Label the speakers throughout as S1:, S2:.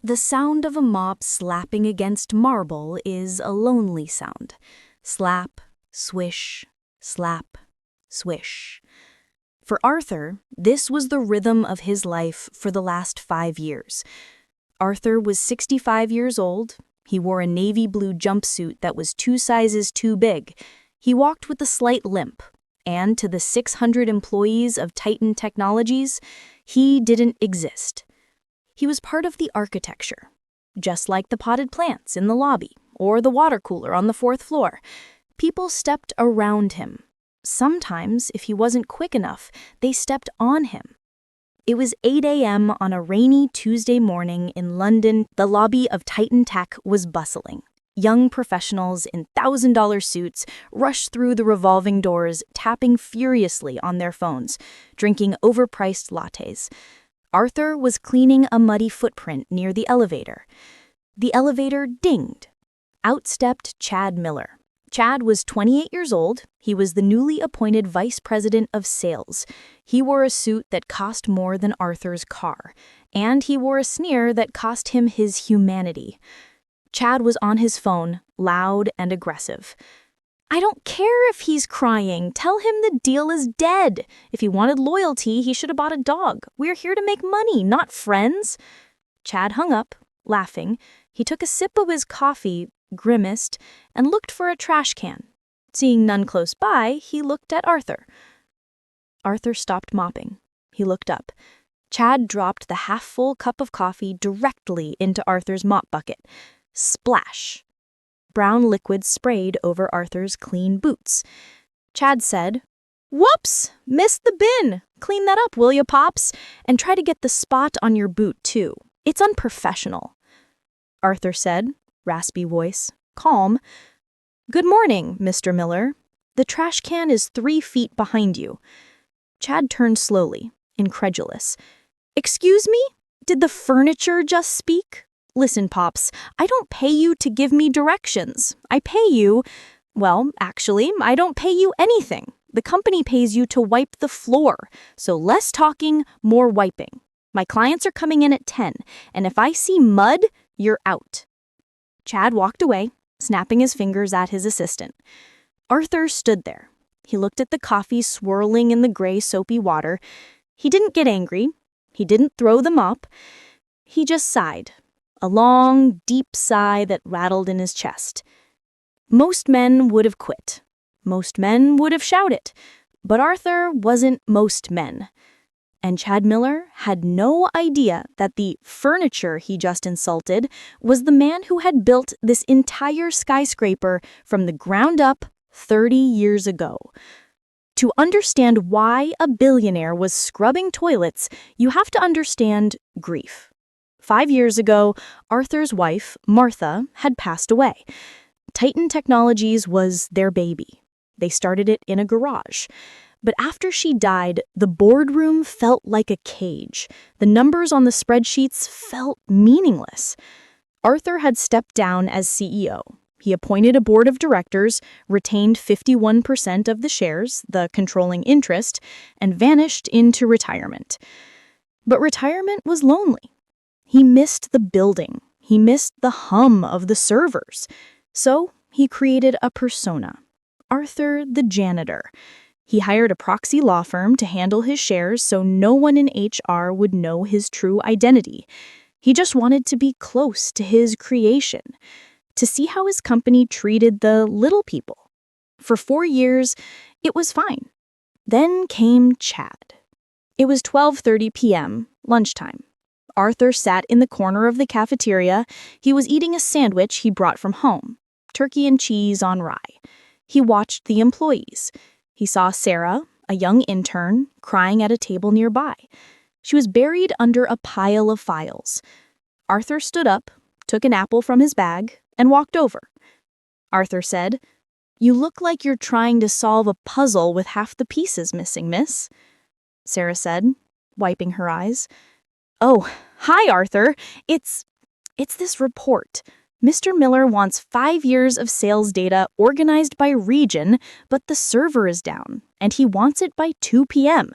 S1: The sound of a mop slapping against marble is a lonely sound. Slap, swish, slap, swish. For Arthur, this was the rhythm of his life for the last 5 years. Arthur was 65 years old. He wore a navy blue jumpsuit that was 2 sizes too big. He walked with a slight limp. And to the 600 employees of Titan Technologies, he didn't exist. He was part of the architecture, just like the potted plants in the lobby or the water cooler on the 4th floor. People stepped around him. Sometimes, if he wasn't quick enough, they stepped on him. It was 8 a.m. on a rainy Tuesday morning in London. The lobby of Titan Tech was bustling. Young professionals in $1,000 suits rushed through the revolving doors, tapping furiously on their phones, drinking overpriced lattes. Arthur was cleaning a muddy footprint near the elevator. The elevator dinged. Out stepped Chad Miller. Chad was 28 years old. He was the newly appointed vice president of sales. He wore a suit that cost more than Arthur's car, and he wore a sneer that cost him his humanity. Chad was on his phone, loud and aggressive. "I don't care if he's crying. Tell him the deal is dead. If he wanted loyalty, he should have bought a dog. We're here to make money, not friends." Chad hung up, laughing. He took a sip of his coffee, grimaced, and looked for a trash can. Seeing none close by, he looked at Arthur. Arthur stopped mopping. He looked up. Chad dropped the half-full cup of coffee directly into Arthur's mop bucket. Splash! Brown liquid sprayed over Arthur's clean boots. Chad said, "Whoops! Missed the bin! Clean that up, will ya, Pops? And try to get the spot on your boot, too. It's unprofessional." Arthur said, raspy voice, calm, "Good morning, Mr. Miller. The trash can is 3 feet behind you." Chad turned slowly, incredulous. "Excuse me? Did the furniture just speak? Listen, Pops, I don't pay you to give me directions. I pay you, well, actually, I don't pay you anything. The company pays you to wipe the floor. So less talking, more wiping. My clients are coming in at 10, and if I see mud, you're out." Chad walked away, snapping his fingers at his assistant. Arthur stood there. He looked at the coffee swirling in the gray soapy water. He didn't get angry. He didn't throw the mop. He just sighed. A long, deep sigh that rattled in his chest. Most men would have quit. Most men would have shouted. But Arthur wasn't most men. And Chad Miller had no idea that the furniture he just insulted was the man who had built this entire skyscraper from the ground up 30 years ago. To understand why a billionaire was scrubbing toilets, you have to understand grief. 5 years ago, Arthur's wife, Martha, had passed away. Titan Technologies was their baby. They started it in a garage. But after she died, the boardroom felt like a cage. The numbers on the spreadsheets felt meaningless. Arthur had stepped down as CEO. He appointed a board of directors, retained 51% of the shares, the controlling interest, and vanished into retirement. But retirement was lonely. He missed the building. He missed the hum of the servers. So he created a persona, Arthur the janitor. He hired a proxy law firm to handle his shares so no one in HR would know his true identity. He just wanted to be close to his creation, to see how his company treated the little people. For 4 years, it was fine. Then came Chad. It was 12:30 p.m., lunchtime. Arthur sat in the corner of the cafeteria. He was eating a sandwich he brought from home, turkey and cheese on rye. He watched the employees. He saw Sarah, a young intern, crying at a table nearby. She was buried under a pile of files. Arthur stood up, took an apple from his bag, and walked over. Arthur said, "You look like you're trying to solve a puzzle with half the pieces missing, miss." Sarah said, wiping her eyes. "Oh, hi, Arthur. It's this report. Mr. Miller wants 5 years of sales data organized by region, but the server is down, and he wants it by 2 p.m.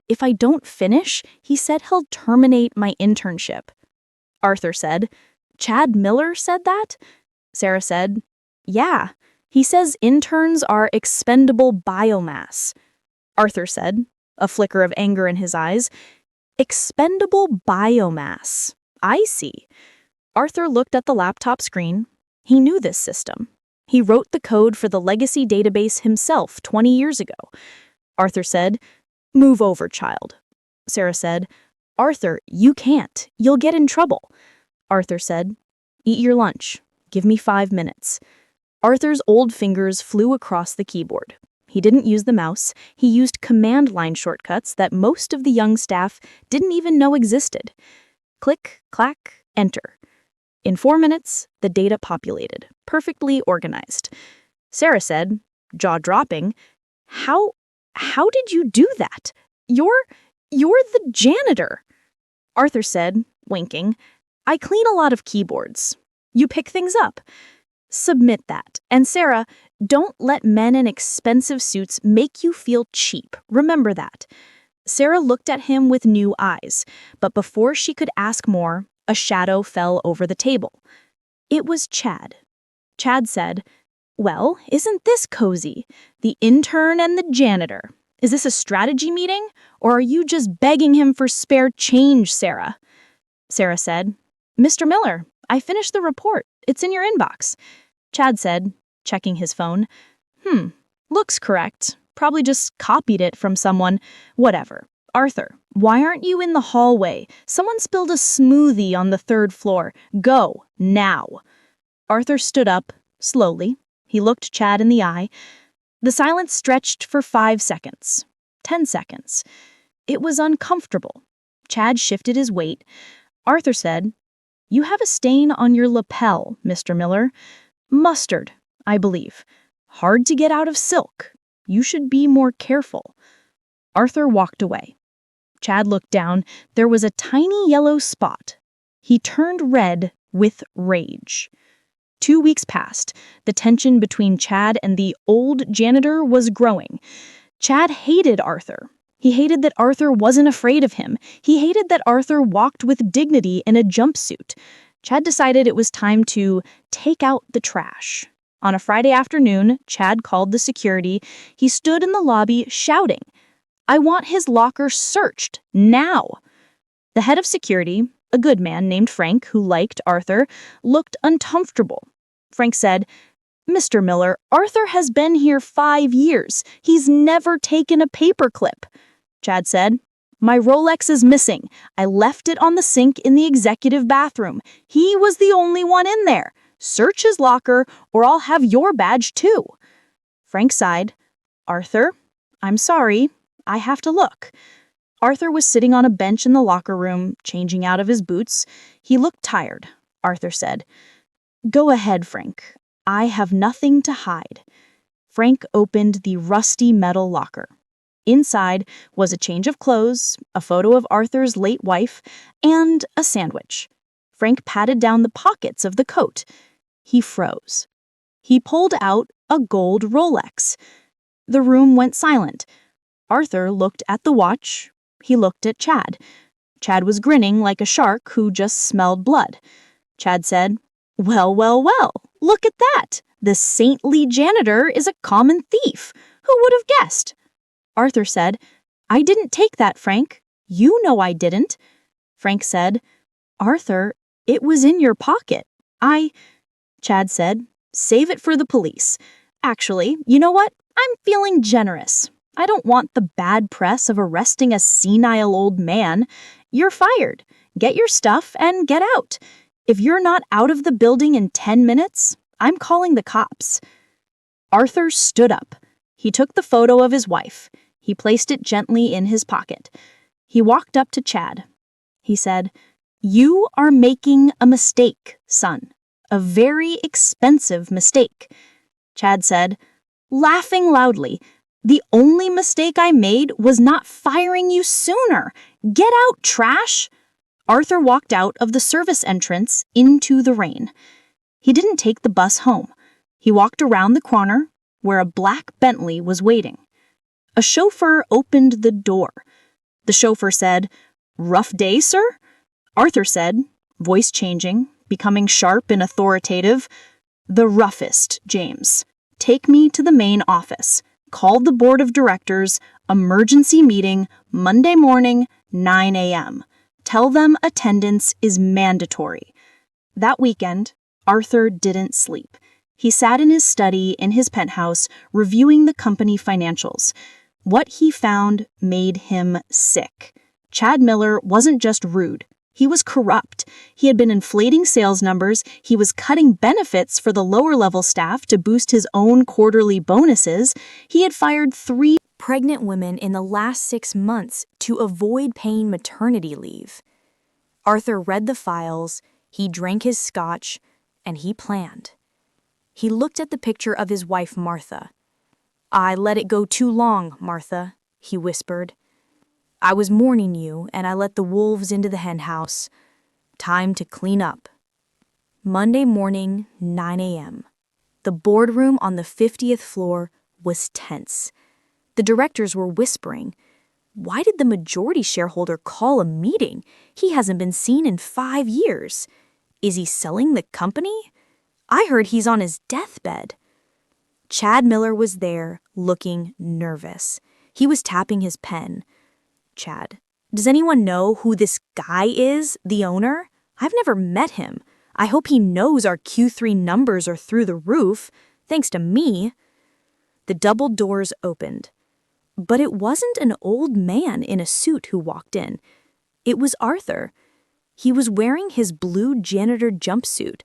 S1: If I don't finish, he said he'll terminate my internship." Arthur said. Chad Miller said that? Sarah said, yeah. He says interns are expendable biomass. Arthur said, a flicker of anger in his eyes. Expendable biomass. I see. Arthur looked at the laptop screen. He knew this system. He wrote the code for the legacy database himself 20 years ago. Arthur said, move over, child. Sarah said, Arthur, you can't. You'll get in trouble. Arthur said, eat your lunch. Give me 5 minutes. Arthur's old fingers flew across the keyboard. He didn't use the mouse. He used command line shortcuts that most of the young staff didn't even know existed. Click, clack, enter. In 4 minutes, the data populated, perfectly organized. Sarah said, jaw-dropping, How did you do that? You're the janitor. Arthur said, winking, I clean a lot of keyboards. You pick things up. Submit that. And Sarah, don't let men in expensive suits make you feel cheap. Remember that. Sarah looked at him with new eyes, but before she could ask more, a shadow fell over the table. It was Chad. Chad said, well, isn't this cozy? The intern and the janitor. Is this a strategy meeting, or are you just begging him for spare change, Sarah? Sarah said, Mr. Miller, I finished the report. It's in your inbox. Chad said, checking his phone, looks correct. Probably just copied it from someone. Whatever. Arthur, why aren't you in the hallway? Someone spilled a smoothie on the 3rd floor. Go, now. Arthur stood up, slowly. He looked Chad in the eye. The silence stretched for 5 seconds. 10 seconds. It was uncomfortable. Chad shifted his weight. Arthur said, you have a stain on your lapel, Mr. Miller. Mustard, I believe. Hard to get out of silk. You should be more careful. Arthur walked away. Chad looked down. There was a tiny yellow spot. He turned red with rage. 2 weeks passed. The tension between Chad and the old janitor was growing. Chad hated Arthur. He hated that Arthur wasn't afraid of him. He hated that Arthur walked with dignity in a jumpsuit. Chad decided it was time to take out the trash. On a Friday afternoon, Chad called the security. He stood in the lobby shouting, I want his locker searched, now. The head of security, a good man named Frank who liked Arthur, looked uncomfortable. Frank said, Mr. Miller, Arthur has been here 5 years. He's never taken a paperclip. Chad said, my Rolex is missing. I left it on the sink in the executive bathroom. He was the only one in there. Search his locker or I'll have your badge too. Frank sighed. Arthur, I'm sorry. I have to look. Arthur was sitting on a bench in the locker room, changing out of his boots. He looked tired. Arthur said, go ahead, Frank. I have nothing to hide. Frank opened the rusty metal locker. Inside was a change of clothes, a photo of Arthur's late wife, and a sandwich. Frank patted down the pockets of the coat. He froze. He pulled out a gold Rolex. The room went silent. Arthur looked at the watch. He looked at Chad. Chad was grinning like a shark who just smelled blood. Chad said, well, look at that. The saintly janitor is a common thief. Who would have guessed? Arthur said, I didn't take that, Frank. You know I didn't. Frank said, Arthur, it was in your pocket. Chad said, save it for the police. Actually, you know what? I'm feeling generous. I don't want the bad press of arresting a senile old man. You're fired. Get your stuff and get out. If you're not out of the building in 10 minutes, I'm calling the cops. Arthur stood up. He took the photo of his wife. He placed it gently in his pocket. He walked up to Chad. He said, you are making a mistake, son. A very expensive mistake. Chad said, laughing loudly, the only mistake I made was not firing you sooner. Get out, trash! Arthur walked out of the service entrance into the rain. He didn't take the bus home. He walked around the corner where a black Bentley was waiting. A chauffeur opened the door. The chauffeur said, rough day, sir? Arthur said,
S2: voice changing, becoming sharp and authoritative. "The roughest, James. Take me to the main office. Call the board of directors. Emergency meeting, Monday morning, 9 a.m. Tell them attendance is mandatory." That weekend, Arthur didn't sleep. He sat in his study in his penthouse, reviewing the company financials. What he found made him sick. Chad Miller wasn't just rude. He was corrupt. He had been inflating sales numbers. He was cutting benefits for the lower-level staff to boost his own quarterly bonuses. He had fired 3
S1: pregnant women in the last 6 months to avoid paying maternity leave. Arthur read the files, he drank his scotch, and he planned. He looked at the picture of his wife, Martha. "I let it go too long, Martha," he whispered. "I was mourning you, and I let the wolves into the hen house. Time to clean up." Monday morning, 9 a.m. The boardroom on the 50th floor was tense. The directors were whispering. Why did the majority shareholder call a meeting? He hasn't been seen in 5 years. Is he selling the company? I heard he's on his deathbed. Chad Miller was there, looking nervous. He was tapping his pen. "Chad, does anyone know who this guy is, the owner? I've never met him. I hope he knows our Q3 numbers are through the roof, thanks to me." The double doors opened. But it wasn't an old man in a suit who walked in. It was Arthur. He was wearing his blue janitor jumpsuit.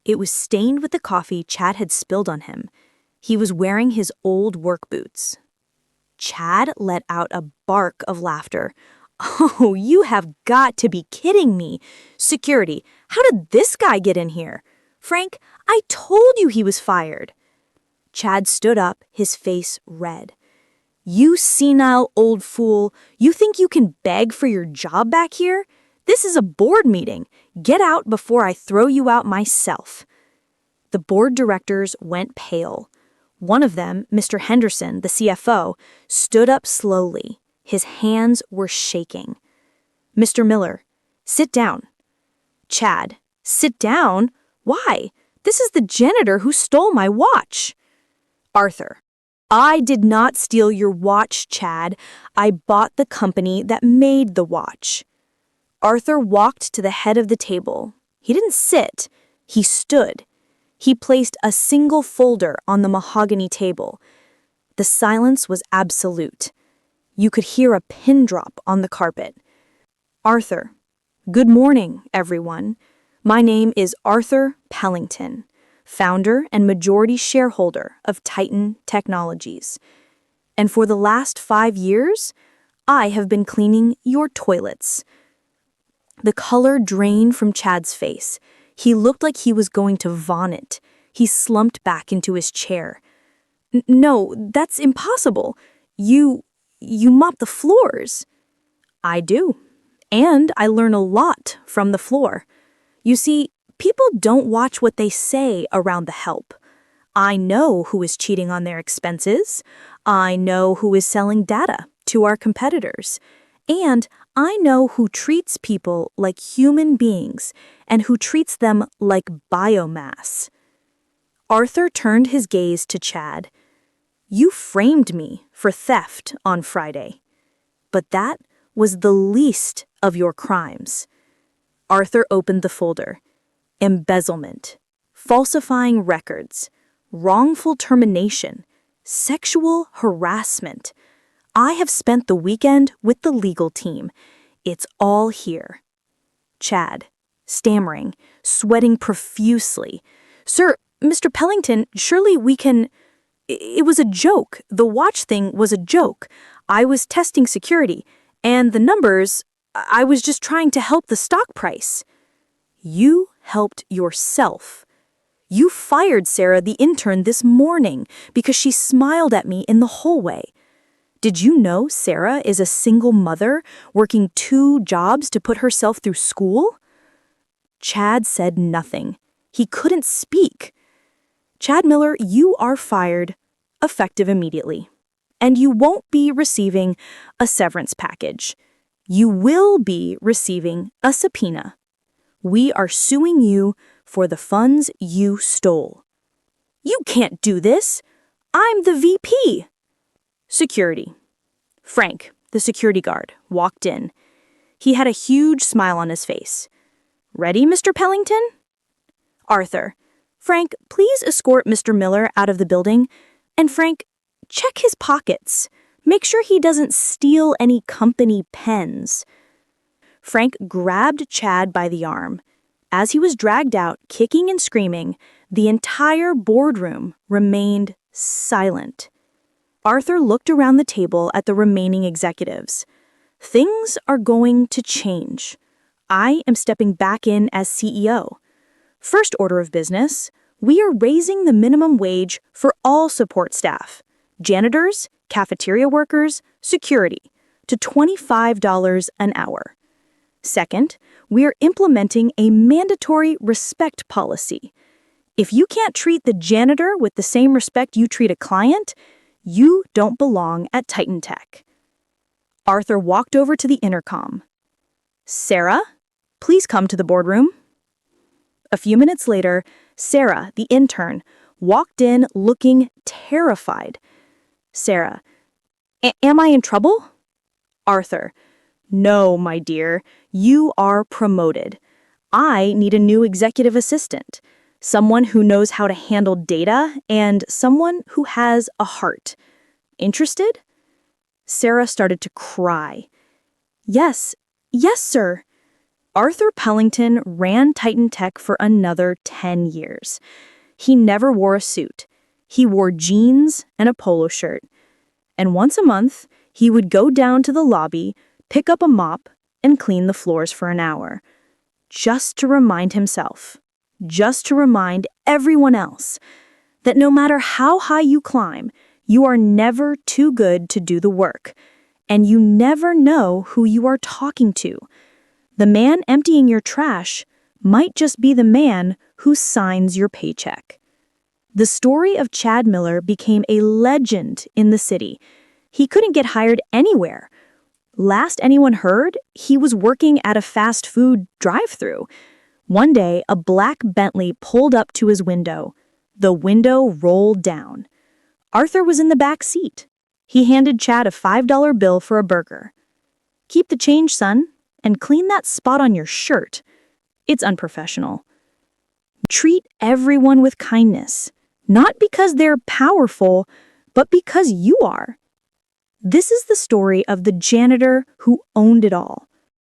S1: It was stained with the coffee Chad had spilled on him. He was wearing his old work boots. Chad let out a bark of laughter. "Oh, you have got to be kidding me. Security, how did this guy get in here? Frank, I told you he was fired." Chad stood up, his face red. "You senile old fool, you think you can beg for your job back here? This is a board meeting. Get out before I throw you out myself." The board directors went pale. One of them, Mr. Henderson, the CFO, stood up slowly. His hands were shaking. "Mr. Miller, sit down." "Chad, sit down? Why? This is the janitor who stole my watch." "Arthur, I did not steal your watch, Chad. I bought the company that made the watch." Arthur walked to the head of the table. He didn't sit. He stood. He placed a single folder on the mahogany table. The silence was absolute. You could hear a pin drop on the carpet. "Arthur, good morning, everyone. My name is Arthur Pellington, founder and majority shareholder of Titan Technologies. And for the last 5 years, I have been cleaning your toilets." The color drained from Chad's face. He looked like he was going to vomit. He slumped back into his chair. "No, that's impossible. You mop the floors." "I do. And I learn a lot from the floor. You see, people don't watch what they say around the help. I know who is cheating on their expenses. I know who is selling data to our competitors. And I know who treats people like human beings and who treats them like biomass." Arthur turned his gaze to Chad. "You framed me for theft on Friday. But that was the least of your crimes." Arthur opened the folder. Embezzlement, falsifying records, wrongful termination, sexual harassment. I have spent the weekend with the legal team. It's all here. Chad, stammering, sweating profusely. "Sir, Mr. Pellington, surely we can—" "It was a joke. The watch thing was a joke. I was testing security. And the numbers, I was just trying to help the stock price." "You helped yourself. You fired Sarah, the intern, this morning because she smiled at me in the hallway. Did you know Sarah is a single mother working 2 jobs to put herself through school?" Chad said nothing. He couldn't speak. "Chad Miller, you are fired, effective immediately. And you won't be receiving a severance package. You will be receiving a subpoena. We are suing you for the funds you stole." "You can't do this. I'm the VP." Security. Frank, the security guard, walked in. He had a huge smile on his face. "Ready, Mr. Pellington?" Arthur. "Frank, please escort Mr. Miller out of the building. And Frank, check his pockets. Make sure he doesn't steal any company pens." Frank grabbed Chad by the arm. As he was dragged out, kicking and screaming, the entire boardroom remained silent. Arthur looked around the table at the remaining executives. "Things are going to change. I am stepping back in as CEO. First order of business, we are raising the minimum wage for all support staff, janitors, cafeteria workers, security, to $25 an hour. Second, we are implementing a mandatory respect policy. If you can't treat the janitor with the same respect you treat a client, you don't belong at Titan Tech." Arthur walked over to the intercom. "Sarah, please come to the boardroom." A few minutes later, Sarah, the intern, walked in looking terrified. Sarah, "Am I in trouble?" Arthur, "No, my dear, you are promoted. I need a new executive assistant, someone who knows how to handle data and someone who has a heart. Interested?" Sarah started to cry. Yes, sir." Arthur Pellington ran Titan Tech for another 10 years. He never wore a suit. He wore jeans and a polo shirt. And once a month, he would go down to the lobby, pick up a mop, and clean the floors for an hour. Just to remind himself, just to remind everyone else, that no matter how high you climb, you are never too good to do the work, and you never know who you are talking to. The man emptying your trash might just be the man who signs your paycheck. The story of Chad Miller became a legend in the city. He couldn't get hired anywhere. Last anyone heard, he was working at a fast food drive-thru. One day, a black Bentley pulled up to his window. The window rolled down. Arthur was in the back seat. He handed Chad a $5 bill for a burger. "Keep the change, son, and clean that spot on your shirt. It's unprofessional." Treat everyone with kindness, not because they're powerful, but because you are. This is the story of the janitor who owned it all.